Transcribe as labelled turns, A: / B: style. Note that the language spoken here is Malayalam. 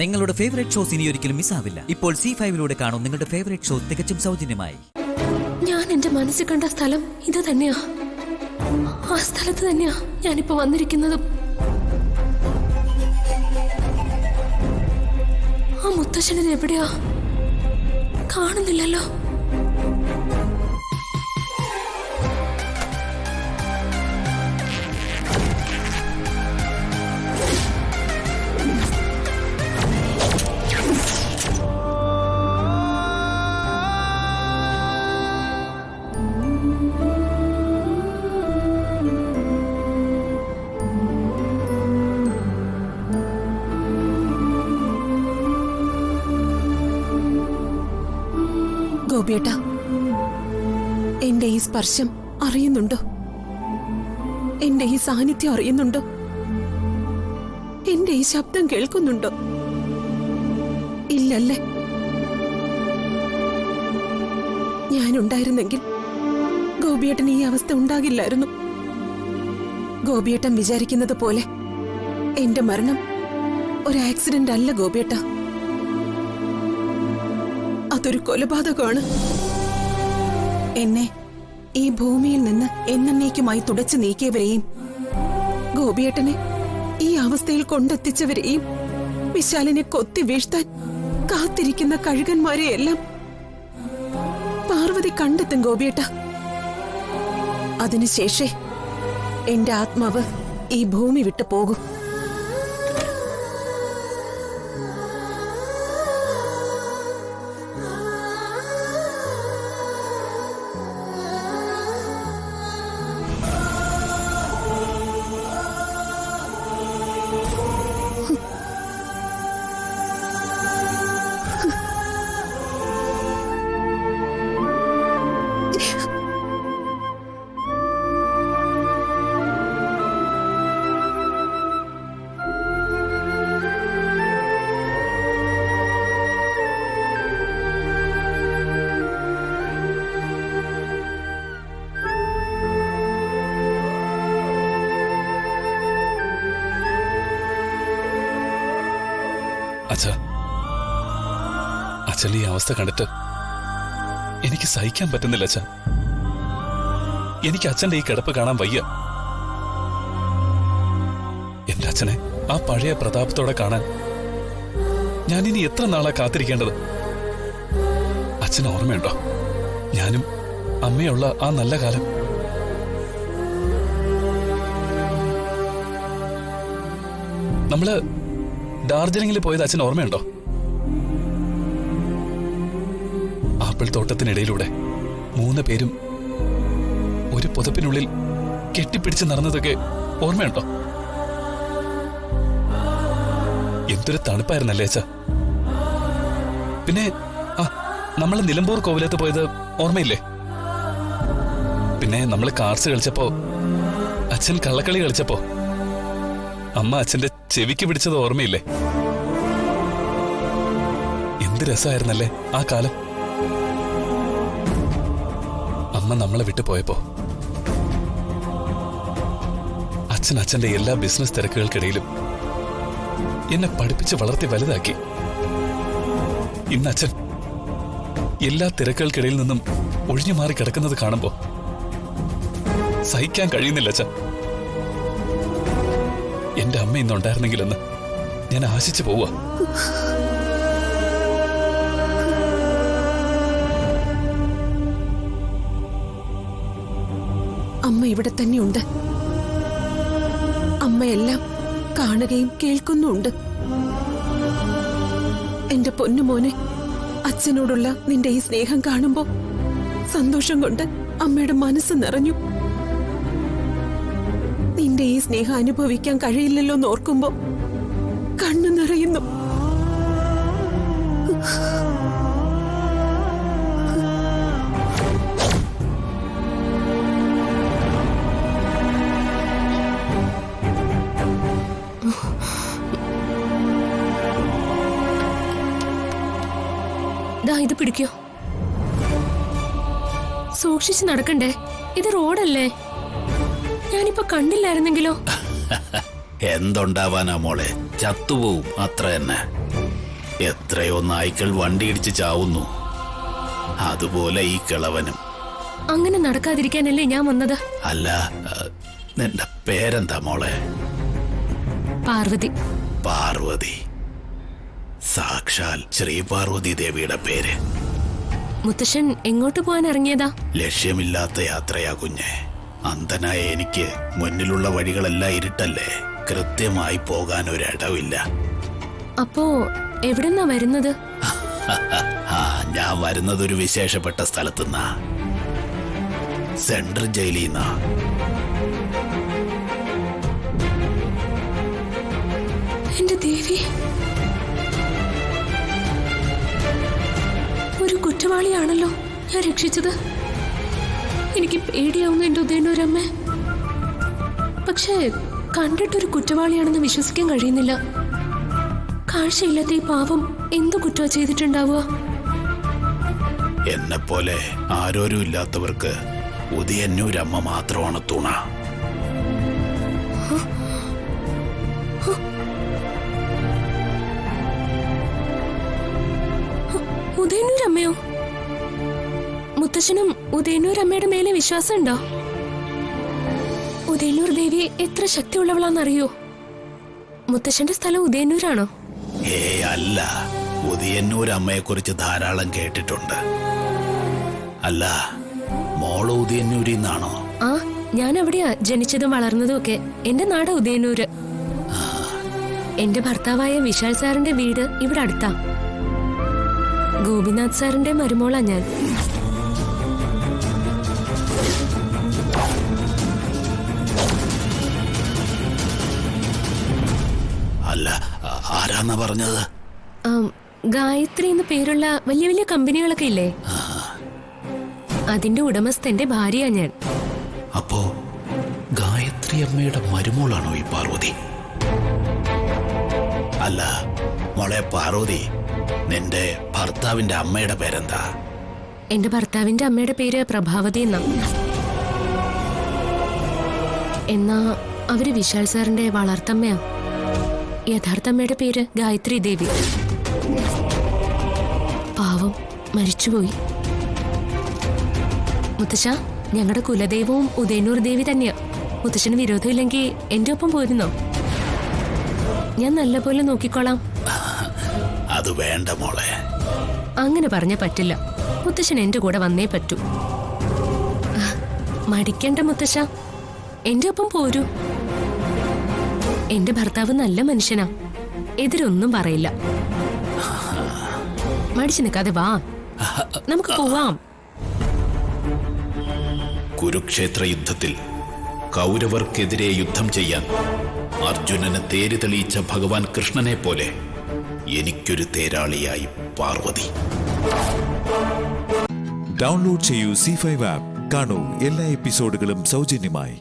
A: നിങ്ങളുടെ ഫേവറേറ്റ് ഷോസ് ഇനി ഒരിക്കലും മിസ്സാവില്ല. ഇപ്പോൾ C5 കാണും നിങ്ങളുടെ ഫേവറേറ്റ് ഷോ തികച്ചും സൗജന്യമായി.
B: ഞാൻ എന്റെ മനസ്സിൽ കണ്ട സ്ഥലം ഇത് തന്നെയാ. ആ സ്ഥലത്ത് തന്നെയാ ഞാനിപ്പോ വന്നിരിക്കുന്നതും. ആ മുത്തശ്ശനെ എവിടെയാ കാണുന്നില്ലല്ലോ. ഗോപിയേട്ട, എന്റെ ഈ സ്പർശം അറിയുന്നുണ്ടോ? എന്റെ ഈ സാന്നിധ്യം അറിയുന്നുണ്ടോ? എന്റെ ഈ ശബ്ദം കേൾക്കുന്നുണ്ടോ? ഇല്ലല്ലേ? ഞാനുണ്ടായിരുന്നെങ്കിൽ ഗോപിയേട്ടന് ഈ അവസ്ഥ ഉണ്ടാകില്ലായിരുന്നു. ഗോപിയേട്ടൻ വിചാരിക്കുന്നത് പോലെ എന്റെ മരണം ഒരു ആക്സിഡന്റ് അല്ല ഗോപിയേട്ട. അതൊരു കൊലപാതകമാണ്. എന്നെ ഈ ഭൂമിയിൽ നിന്ന് എന്നേക്കുമായി തുടച്ചു നീക്കിയവരെയും ഗോപിയേട്ടനെ ഈ അവസ്ഥയിൽ കൊണ്ടെത്തിച്ചവരെയും വിശാലിനെ കൊത്തി വീഴ്ത്താൻ കാത്തിരിക്കുന്ന കഴുകന്മാരെയെല്ലാം പാർവതി കണ്ടെത്തും ഗോപിയേട്ട. അതിനുശേഷേ എന്റെ ആത്മാവ് ഈ ഭൂമി വിട്ടു പോകും.
C: അച്ഛൻ ഈ അവസ്ഥ കണ്ടിട്ട് എനിക്ക് സഹിക്കാൻ പറ്റുന്നില്ല അച്ഛൻ. എനിക്ക് അച്ഛന്റെ ഈ കിടപ്പ് കാണാൻ വയ്യ. എന്റെ അച്ഛനെ ആ പഴയ പ്രതാപത്തോടെ കാണാൻ ഞാനിനി എത്ര നാളാ കാത്തിരിക്കേണ്ടത്? അച്ഛന് ഓർമ്മയുണ്ടോ ഞാനും അമ്മയുള്ള ആ നല്ല കാലം? നമ്മള് ഡാർജിലിംഗിൽ പോയത് അച്ഛൻ ഓർമ്മയുണ്ടോ? ആപ്പിൾ തോട്ടത്തിനിടയിലൂടെ 3 പേരും ഒരു പുതപ്പിനുള്ളിൽ കെട്ടിപ്പിടിച്ച് നടന്നതൊക്കെ ഓർമ്മയുണ്ടോ? എന്തൊരു തണുപ്പായിരുന്നല്ലേ അച്ഛാ. പിന്നെ നമ്മൾ നിലമ്പൂർ കോവിലത്ത് പോയത് ഓർമ്മയില്ലേ? പിന്നെ നമ്മൾ കാർഡ്സ് കളിച്ചപ്പോ, അച്ഛൻ കള്ളക്കളി കളിച്ചപ്പോ അമ്മ അച്ഛന്റെ ചെവിക്ക് പിടിച്ചത് ഓർമ്മയില്ലേ? എന്ത് രസമായിരുന്നല്ലേ ആ കാലം. അമ്മ നമ്മളെ വിട്ടു പോയപ്പോ അച്ഛൻ അച്ഛന്റെ എല്ലാ ബിസിനസ് തിരക്കുകൾക്കിടയിലും എന്നെ പഠിപ്പിച്ച് വളർത്തി വലുതാക്കി. ഇന്ന് അച്ഛൻ എല്ലാ തിരക്കുകൾക്കിടയിൽ നിന്നും ഒഴിഞ്ഞു മാറി കിടക്കുന്നത് കാണുമ്പോ സഹിക്കാൻ കഴിയുന്നില്ല അച്ഛൻ. എന്റെ അമ്മ ഇന്നുണ്ടായിരുന്നെങ്കിലെന്ന് ഞാൻ ആശിച്ചു പോവാ.
B: അമ്മ ഇവിടെ തന്നെയുണ്ട്. അമ്മയെല്ലാം കാണുകയും കേൾക്കുന്നുണ്ട്. എന്റെ പൊന്നുമോനെ, അച്ഛനോടുള്ള നിന്റെ ഈ സ്നേഹം കാണുമ്പോ സന്തോഷം കൊണ്ട് അമ്മയുടെ മനസ്സ് നിറഞ്ഞു. നിന്റെ ഈ സ്നേഹം അനുഭവിക്കാൻ കഴിയില്ലല്ലോ എന്നോർക്കുമ്പോ കണ്ണു നിറയുന്നു. ഇത് പിടിക്കോ. സൂക്ഷിച്ച് നടക്കണ്ടേ, ഇത് റോഡല്ലേ. ഞാനിപ്പോ കണ്ടില്ലായിരുന്നെങ്കിലോ.
D: എന്തുണ്ടാവാനാ മോളെ, ചത്തുപോവും അത്ര തന്നെ. എത്രയോ നായ്ക്കൾ വണ്ടിയിടിച്ച് ചാവുന്നു, അതുപോലെ ഈ കിളവനും.
E: അങ്ങനെ നടക്കാതിരിക്കാനല്ലേ ഞാൻ വന്നത്.
D: അല്ല, നിന്റെ പേരെന്താ മോളെ?
E: പാർവതി.
D: പാർവതി. സാക്ഷാൽ ശ്രീ പാർവതി ദേവിയുടെ പേര്.
E: മുത്തശ്ശൻ എങ്ങോട്ട് പോകാൻ ഇറങ്ങിയതാ?
D: ലക്ഷ്യമില്ലാത്ത യാത്രയാ കുഞ്ഞെ. അന്ധനായ എനിക്ക് മുന്നിലുള്ള വഴികളെല്ലാം ഇരുട്ടല്ലേ, കൃത്യമായി പോകാൻ ഒരിടവില്ല.
E: അപ്പോ എവിടെന്നാ വരുന്നത്?
D: ഞാൻ വരുന്നത് ഒരു വിശേഷപ്പെട്ട സ്ഥലത്തുനിന്നാ, സെൻട്രൽ ജയിലിൽ നിന്നാ.
E: എന്റെ ദേവി, ഒരു കുറ്റവാളിയാണല്ലോ ഞാൻ രക്ഷിച്ചത്. എനിക്ക് പേടിയാവുന്നു എന്റെ ഉദയനൂരമ്മ. പക്ഷേ കണ്ടിട്ടൊരു കുറ്റവാളിയാണെന്ന് വിശ്വസിക്കാൻ കഴിയുന്നില്ല. കാഴ്ചയില്ലാത്ത ഈ പാവം എന്തു കുറ്റം ചെയ്തിട്ടുണ്ടാവുക?
D: എന്നെപ്പോലെ ആരോരും ഇല്ലാത്തവർക്ക് ഉദയന്നൂരമ്മ മാത്രമാണ് തുണ.
E: ഉദയനൂരമ്മയോ? മുത്തശ്ശനും ഉദയനൂരമ്മയുടെ മേലെ വിശ്വാസമുണ്ടോ? ഉദയനൂർ ദേവി എത്ര ശക്തിയുള്ളവളാന്നറിയോ? മുത്തശ്ശന്റെ സ്ഥലം ഉദയനൂരാണോ?
D: അല്ല, ഉദയന്നൂരമ്മയെ കുറിച്ച് ധാരാളം കേട്ടിട്ടുണ്ട്. അല്ല, മോള് ഉദയന്നൂരിൽ നിന്നാണോ?
E: ആ, ഞാൻ അവിടെയാ ജനിച്ചതും വളർന്നതും ഒക്കെ. എന്റെ നാട് ഉദയനൂര്. എന്റെ ഭർത്താവായ വിശാൽ സാറിന്റെ വീട് ഇവിടെ അടുത്താ. ഗോപിനാഥ് സാറിന്റെ മരുമോളാ ഞാൻ.
D: അല്ല, ആരാന്നാ പറഞ്ഞത്?
E: ഗായത്രി എന്ന് പേരുള്ള വലിയ വലിയ കമ്പനികളൊക്കെ ഇല്ലേ, അതിന്റെ ഉടമസ്ഥന്റെ ഭാര്യയാ ഞാൻ.
D: അപ്പോ ഗായത്രി അമ്മയുടെ മരുമോളാണോ ഈ പാർവതി? അല്ല മോളെ പാർവതി, നിന്റെ ഭർത്താവിന്റെ അമ്മയുടെ പേരെന്താ?
E: എന്റെ ഭർത്താവിന്റെ അമ്മയുടെ പേര് പ്രഭാവതി എന്നാ. എന്നാ അവര് വിശാൽ സാറിന്റെ വളർത്തമ്മയാ. യഥാർത്ഥ അമ്മയുടെ പേര് ഗായത്രി ദേവി. പാവം, മരിച്ചുപോയി. മുത്തശ്ശ, ഞങ്ങളുടെ കുലദൈവവും ഉദയനൂർ ദേവി തന്നെയാ. മുത്തശ്ശന് വിരോധമില്ലെങ്കിൽ എന്റെ ഒപ്പം പോരുന്നോ? ഞാൻ നല്ലപോലെ നോക്കിക്കോളാം.
D: അത് വേണ്ട മോളെ.
E: അങ്ങനെ പറഞ്ഞ പറ്റില്ല. മുത്തശ്ശൻ എന്റെ കൂടെ വന്നേ പറ്റൂ. മടിക്കണ്ട മുത്തശ്ശ, എന്റെ ഒപ്പം പോരൂ. എന്റെ ഭർത്താവ് നല്ല മനുഷ്യനാ, എതിരൊന്നും പറയില്ല. മടിച്ചു നിൽക്കാതെ വാ, നമുക്ക് പോവാം.
D: കുരുക്ഷേത്ര യുദ്ധത്തിൽ കൗരവർക്കെതിരെ യുദ്ധം ചെയ്യാൻ അർജുനന് തേര് തെളിയിച്ച ഭഗവാൻ കൃഷ്ണനെ പോലെ എനിക്കൊരു തേരാളിയായി പാർവതി.
F: ഡൗൺലോഡ് ചെയ്യൂ C5 ആപ്പ്. കാണൂ എല്ലാ എപ്പിസോഡുകളും സൗജന്യമായി.